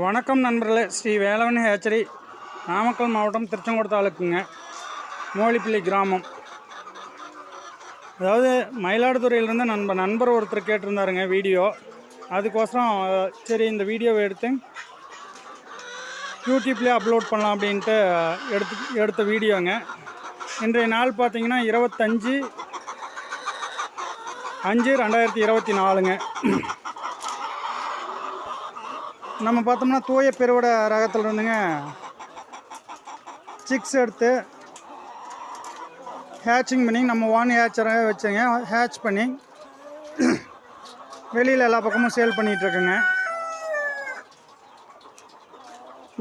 வணக்கம் நண்பர்களே. ஸ்ரீ வேலவன் ஹேச்சரி, நாமக்கல் மாவட்டம் திருச்செங்கோடு தாலுக்குங்க, மோலிப்பிள்ளை கிராமம். அதாவது மயிலாடுதுறையிலேருந்து நண்பர் ஒருத்தர் கேட்டிருந்தாருங்க வீடியோ. அதுக்கோசரம் சரி இந்த வீடியோவை எடுத்து யூடியூப்லேயே அப்லோட் பண்ணலாம் அப்படின்ட்டு எடுத்த வீடியோங்க. இன்றைய நாள் பார்த்தீங்கன்னா 25/5/2024ங்க. நம்ம பார்த்தோம்னா தூய பெருவிட ரகத்தில் இருந்துங்க சிக்ஸ் எடுத்து ஹேச்சிங் பண்ணி நம்ம ஹேச்சராக வச்சுங்க ஹேட்ச் பண்ணி வெளியில் எல்லா பக்கமும் சேல் பண்ணிகிட்ருக்குங்க.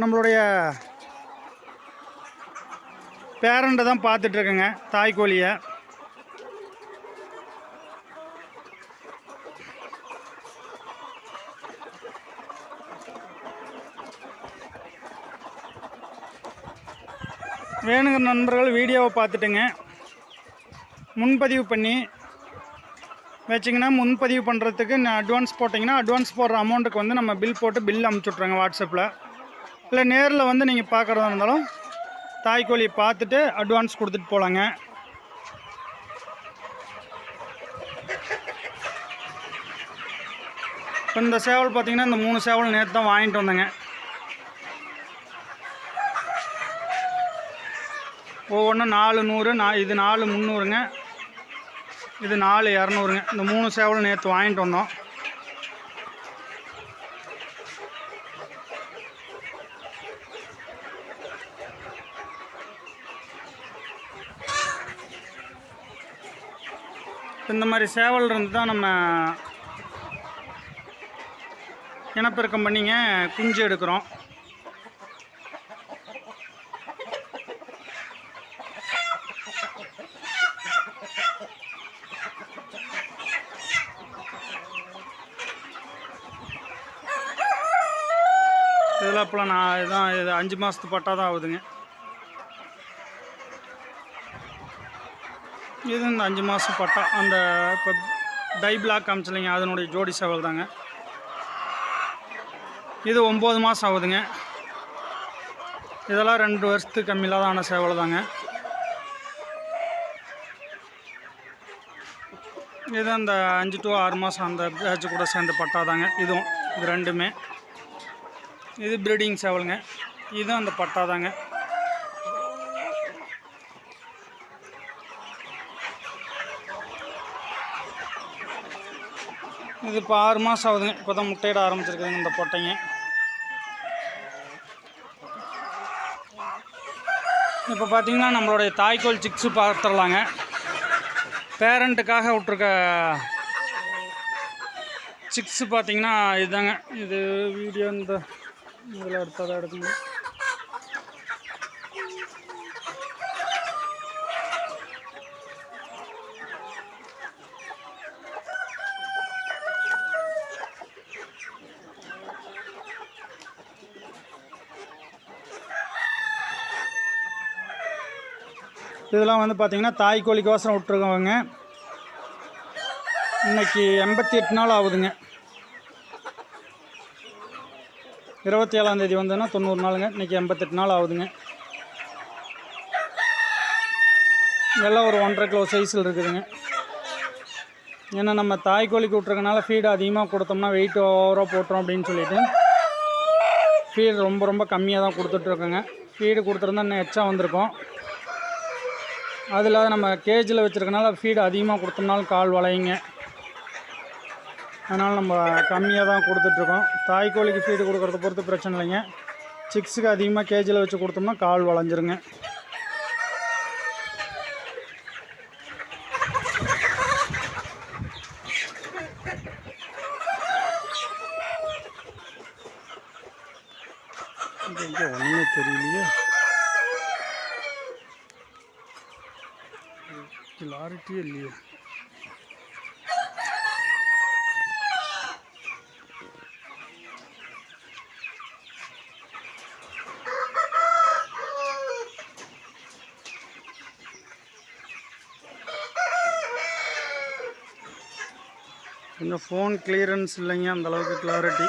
நம்மளுடைய பேரண்ட்டை தான் பார்த்துட்ருக்குங்க, தாய்க்கோழியை. வேணுங்கிற நண்பர்கள் வீடியோவை பார்த்துட்டுங்க முன்பதிவு பண்ணி வச்சிங்கன்னா, முன்பதிவு பண்ணுறதுக்கு அட்வான்ஸ் போட்டிங்கன்னா அட்வான்ஸ் போடுற அமௌண்ட்டுக்கு வந்து நம்ம பில் போட்டு பில் அமுச்சுட்ருங்க வாட்ஸ்அப்பில். இல்லை நேரில் வந்து நீங்கள் பார்க்குறதா இருந்தாலும் தாய்க்கோழியை பார்த்துட்டு அட்வான்ஸ் கொடுத்துட்டு போகலாங்க. இப்போ இந்த சேவல் பார்த்திங்கன்னா இந்த 3 சேவல் நேற்று தான் வாங்கிட்டு வந்தேங்க. ஒவ்வொன்றும் 400, இது 4,300ங்க, இது 4,200ங்க. இந்த 3 சேவல் நேற்று வாங்கிட்டு வந்தோம். இந்த மாதிரி சேவல் இருந்து தான் நம்ம இனப்பெருக்கம் பண்ணிங்க குஞ்சு எடுக்கிறோம். இதில் இப்போலாம் இது 5 மாதத்து பட்டா தான் ஆகுதுங்க. இது இந்த 5 மாதம் பட்டா அந்த இப்போ டை பிளாக் காமிச்சில்லைங்க, அதனுடைய ஜோடி சேவல் தாங்க. இது 9 மாதம் ஆகுதுங்க. இதெல்லாம் 2 வருஷத்துக்கு கம்மியில்லாதான சேவல் தாங்க. இது அந்த 5 to 6 மாதம் அந்த பேட்ச் கூட சேர்ந்து பட்டா தாங்க. இது ரெண்டுமே. இது ப்ரீடிங் சேவலுங்க. இதுவும் அந்த பட்டா தாங்க. இது இப்போ 6 மாதம் ஆகுதுங்க. இப்போ தான் முட்டையிட ஆரம்பிச்சிருக்குதுங்க இந்த பொட்டைங்க. இப்போ பார்த்திங்கன்னா நம்மளுடைய தாய்க்கோள் சிக்ஸு பார்த்துடலாங்க. பேரண்ட்டுக்காக விட்ருக்க சிக்ஸு பார்த்திங்கன்னா இதுதாங்க. இது வீடியோ இந்த இதில் எடுத்ததாக எடுக்குங்க. இதெல்லாம் வந்து பார்த்திங்கன்னா தாய்க்கோழிக்கோசரம் விட்ருக்கவங்க. இன்றைக்கி 88 நாள் ஆகுதுங்க. 27ஆம் தேதி வந்ததுன்னா 90 நாளுங்க. இன்றைக்கி 88 நாள் ஆகுதுங்க. எல்லாம் ஒரு 1.5 கிலோ சைஸில் இருக்குதுங்க. ஏன்னா நம்ம தாய்க்கோழிக்கு விட்ருக்கனால ஃபீடு அதிகமாக கொடுத்தோம்னா வெயிட் ஓவராக போட்டுரும் அப்படின்னு சொல்லிவிட்டு ஃபீடு ரொம்ப கம்மியாக தான் கொடுத்துட்ருக்கோங்க. ஃபீடு கொடுத்துருந்தா இன்னும் எச்சா வந்திருக்கோம். அது இல்லாத நம்ம கேஜில் வச்சுருக்கனால ஃபீடு அதிகமாக கொடுத்தோம்னாலும் கால் வளையுங்க. அதனால் நம்ம கம்மியாக தான் கொடுத்துட்ருக்கோம். தாய்க்கோழிக்கு ஃபீடு கொடுக்குறத பொறுத்து பிரச்சனை இல்லைங்க. சிக்ஸுக்கு அதிகமாக கேஜில் வச்சு கொடுத்தோம்னா கால் வளைஞ்சிருங்க. ஒன்றுமே தெரியலையே, கிளாரிட்டியே இல்லையே. கொஞ்சம் ஃபோன் கிளியரன்ஸ் இல்லைங்க, அந்தளவுக்கு கிளாரிட்டி.